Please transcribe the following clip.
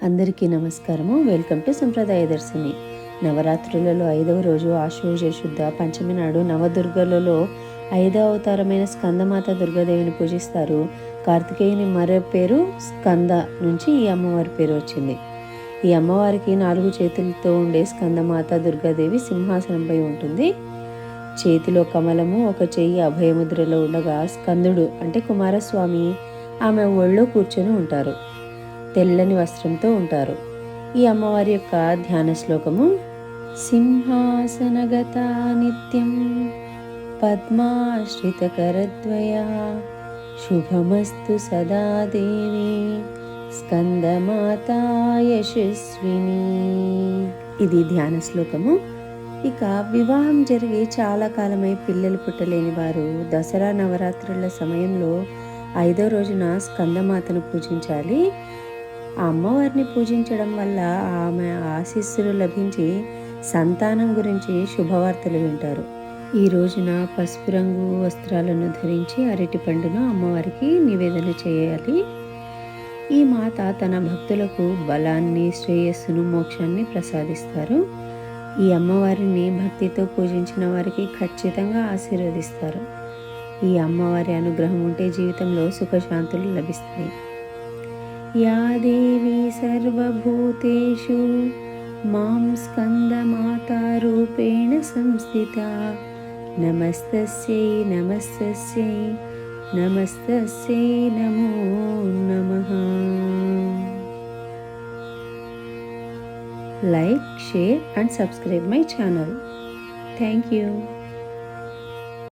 అందరికీ నమస్కారము. Welcome to సంప్రదాయ దర్శిని. నవరాత్రులలో 5వ రోజు ఆశ్వయుజ శుద్ధ పంచమి నాడు నవదుర్గలలో 5వ అవతారమైన స్కందమాత దుర్గాదేవిని పూజిస్తారు. కార్తికేయుని మరో పేరు స్కంద నుంచి ఈ అమ్మవారి పేరు వచ్చింది. ఈ అమ్మవారికి 4 చేతులతో ఉండే స్కందమాత దుర్గాదేవి సింహాసనంపై ఉంటుంది. చేతిలో కమలము, ఒక చెయ్యి అభయముద్రలో ఉండగా స్కందుడు అంటే కుమారస్వామి ఆమె ఒళ్ళో కూర్చొని ఉంటారు. తెల్లని వస్త్రంతో ఉంటారు. ఈ అమ్మవారి యొక్క ధ్యాన శ్లోకము: సింహాసనగత నిత్యం పద్మాశ్రితకరద్వయ శుభమస్తు సదా దేవి స్కందమాతా యశస్విని. ఇది ధ్యాన శ్లోకము. ఇక వివాహం జరిగి చాలా కాలమై పిల్లలు పుట్టలేని వారు దసరా నవరాత్రుల సమయంలో 5వ రోజున స్కందమాతను పూజించాలి. ఆ అమ్మవారిని పూజించడం వల్ల ఆమె ఆశీస్సులు లభించి సంతానం గురించి శుభవార్తలు వింటారు. ఈ రోజున పసుపు రంగు వస్త్రాలను ధరించి అరటి పండును అమ్మవారికి నివేదన చేయాలి. ఈ మాత తన భక్తులకు బలాన్ని, శ్రేయస్సును, మోక్షాన్ని ప్రసాదిస్తారు. ఈ అమ్మవారిని భక్తితో పూజించిన వారికి ఖచ్చితంగా ఆశీర్వదిస్తారు. ఈ అమ్మవారి అనుగ్రహం ఉంటే జీవితంలో సుఖశాంతులు లభిస్తాయి. యా దేవి సర్వభూతేషు మాం స్కందమాతారూపేణ సంస్థితా నమస్తస్యై నమస్తస్యై నమస్తస్యై నమో నమః. Like, share and subscribe my channel. Thank you.